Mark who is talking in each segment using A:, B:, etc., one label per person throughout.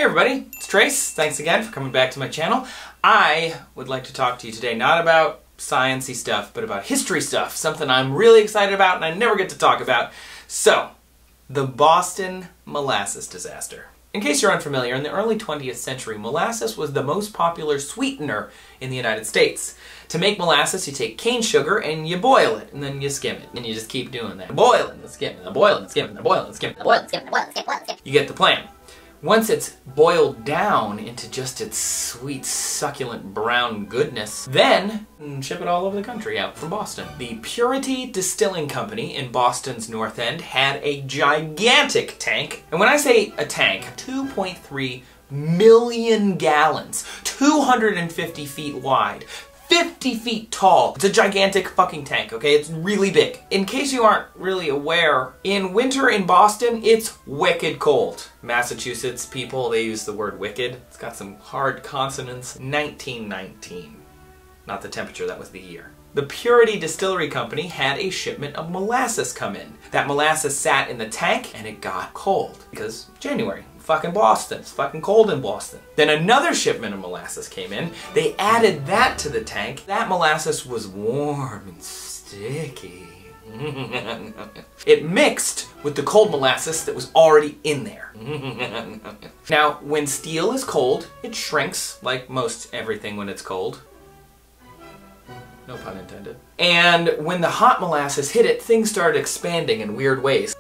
A: Hey everybody, it's Trace. Thanks again for coming back to my channel. I would like to talk to you today not about science-y stuff, but about history stuff, something I'm really excited about and I never get to talk about. So, the Boston Molasses disaster. In case you're unfamiliar, in the early 20th century, molasses was the most popular sweetener in the United States. To make molasses, you take cane sugar and you boil it, and then you skim it, and you just keep doing that. Boil it, and skim it, and boil it, and skim it, and boil it, and skim it, and boil it, and skim it, and boil it, and skim it, and boil it. You get the plan. Once it's boiled down into just its sweet, succulent brown goodness, then ship it all over the country out from Boston. The Purity Distilling Company in Boston's North End had a gigantic tank. And when I say a tank, 2.3 million gallons, 250 feet wide, 50 feet tall. It's a gigantic fucking tank, okay? It's really big. In case you aren't really aware, in winter in Boston, it's wicked cold. Massachusetts people, they use the word wicked. It's got some hard consonants. 1919. Not the temperature, that was the year. The Purity Distillery Company had a shipment of molasses come in. That molasses sat in the tank and it got cold because January. Fucking Boston. It's fucking cold in Boston. Then another shipment of molasses came in. They added that to the tank. That molasses was warm and sticky. It mixed with the cold molasses that was already in there. Now, when steel is cold, it shrinks like most everything when it's cold. No pun intended. And when the hot molasses hit it, things started expanding in weird ways.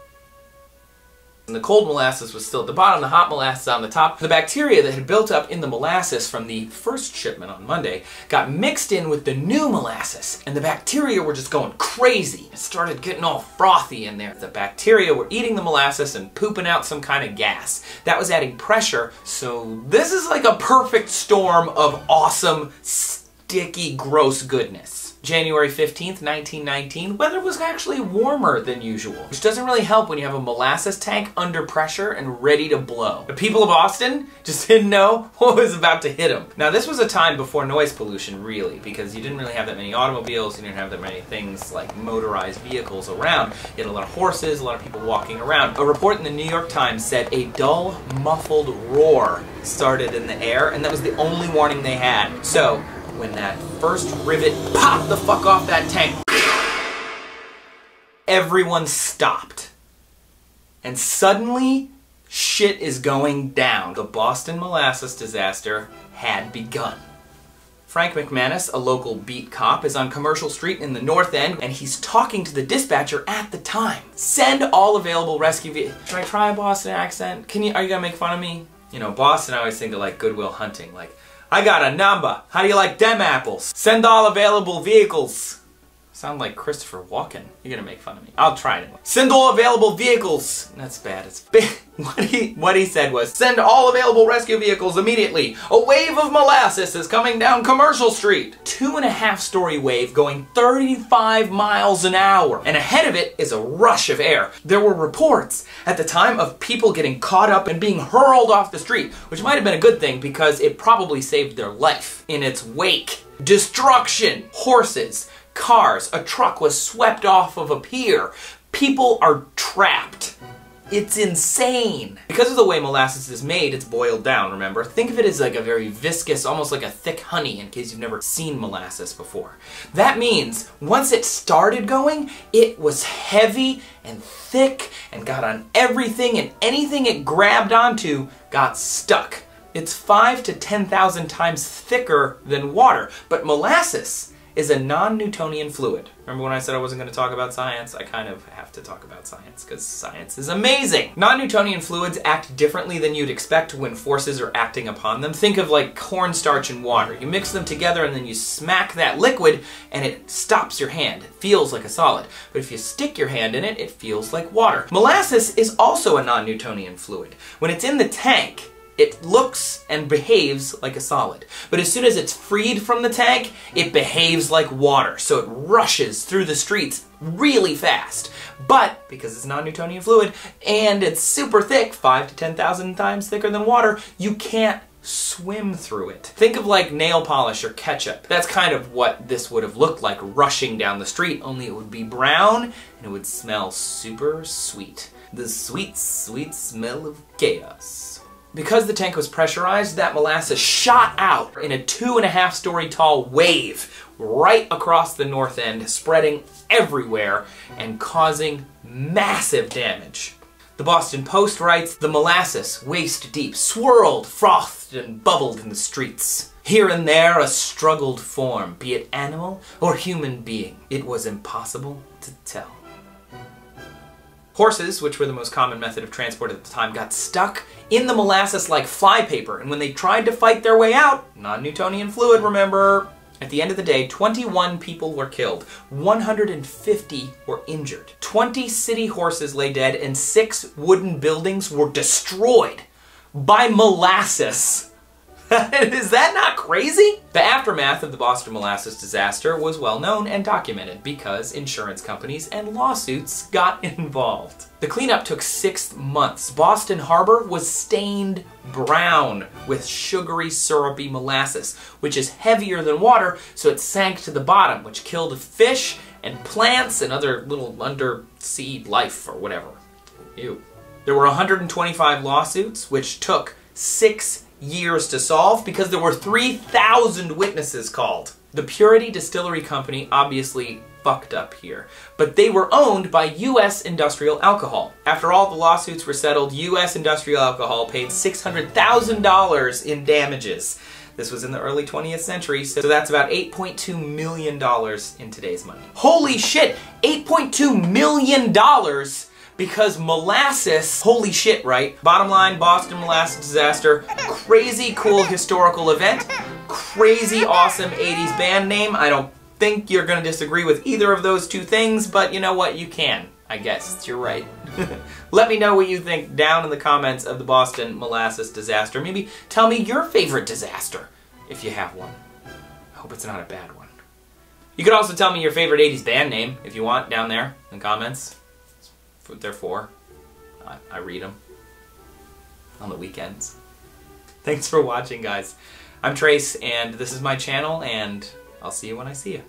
A: And the cold molasses was still at the bottom, the hot molasses on the top. The bacteria that had built up in the molasses from the first shipment on Monday got mixed in with the new molasses, and the bacteria were just going crazy. It started getting all frothy in there. The bacteria were eating the molasses and pooping out some kind of gas. That was adding pressure, so this is like a perfect storm of awesome, sticky, gross goodness. January 15th, 1919, weather was actually warmer than usual, which doesn't really help when you have a molasses tank under pressure and ready to blow. The people of Boston just didn't know what was about to hit them. Now this was a time before noise pollution, really, because you didn't really have that many automobiles, you didn't have that many things like motorized vehicles around. You had a lot of horses, a lot of people walking around. A report in the New York Times said a dull, muffled roar started in the air, and that was the only warning they had. So, when that first rivet popped the fuck off that tank, everyone stopped. And suddenly, shit is going down. The Boston molasses disaster had begun. Frank McManus, a local beat cop, is on Commercial Street in the North End, and he's talking to the dispatcher at the time. Send all available rescue vehicles. Should I try a Boston accent? Are you gonna make fun of me? You know, Boston, I always think of like Goodwill Hunting, like, I got a number. How do you like them apples? Send all available vehicles. Sound like Christopher Walken. You're gonna make fun of me. I'll try it. Send all available vehicles. That's bad. It's big. What he said was, send all available rescue vehicles immediately. A wave of molasses is coming down Commercial Street. 2.5-story wave going 35 miles an hour. And ahead of it is a rush of air. There were reports at the time of people getting caught up and being hurled off the street, which might have been a good thing because it probably saved their life in its wake. Destruction. Horses. Cars. A truck was swept off of a pier. People are trapped. It's insane. Because of the way molasses is made, it's boiled down, remember? Think of it as like a very viscous, almost like a thick honey, in case you've never seen molasses before. That means, once it started going, it was heavy and thick and got on everything, and anything it grabbed onto got stuck. It's 5,000 to 10,000 times thicker than water, but molasses is a non-Newtonian fluid. Remember when I said I wasn't going to talk about science? I kind of have to talk about science, because science is amazing! Non-Newtonian fluids act differently than you'd expect when forces are acting upon them. Think of like cornstarch and water. You mix them together and then you smack that liquid and it stops your hand. It feels like a solid. But if you stick your hand in it, it feels like water. Molasses is also a non-Newtonian fluid. When it's in the tank, it looks and behaves like a solid. But as soon as it's freed from the tank, it behaves like water. So it rushes through the streets really fast. But, because it's non-Newtonian fluid, and it's super thick, 5,000 to 10,000 times thicker than water, you can't swim through it. Think of like nail polish or ketchup. That's kind of what this would have looked like rushing down the street, only it would be brown and it would smell super sweet. The sweet, sweet smell of chaos. Because the tank was pressurized, that molasses shot out in a 2.5-story tall wave right across the north end, spreading everywhere and causing massive damage. The Boston Post writes, "The molasses, waist deep, swirled, frothed, and bubbled in the streets. Here and there a struggled form, be it animal or human being. It was impossible to tell." Horses, which were the most common method of transport at the time, got stuck in the molasses like flypaper, and when they tried to fight their way out, non-Newtonian fluid, remember, at the end of the day, 21 people were killed, 150 were injured. 20 city horses lay dead, and 6 wooden buildings were destroyed by molasses. Is that not crazy? The aftermath of the Boston molasses disaster was well known and documented because insurance companies and lawsuits got involved. The cleanup took 6 months. Boston Harbor was stained brown with sugary, syrupy molasses, which is heavier than water, so it sank to the bottom, which killed fish and plants and other little undersea life or whatever. Ew. There were 125 lawsuits, which took 6 years to solve because there were 3,000 witnesses called. The Purity Distillery Company obviously fucked up here, but they were owned by U.S. Industrial Alcohol. After all the lawsuits were settled, U.S. Industrial Alcohol paid $600,000 in damages. This was in the early 20th century, so that's about $8.2 million in today's money. Holy shit! $8.2 million! Because molasses, holy shit, right? Bottom line, Boston molasses disaster, crazy cool historical event, crazy awesome 80s band name. I don't think you're gonna disagree with either of those two things, but you know what, you can, I guess, you're right. Let me know what you think down in the comments of the Boston molasses disaster. Maybe tell me your favorite disaster, if you have one. I hope it's not a bad one. You could also tell me your favorite 80s band name, if you want, down there in the comments. What they're for. I read them on the weekends. Thanks for watching, guys. I'm Trace, and this is my channel, and I'll see you when I see you.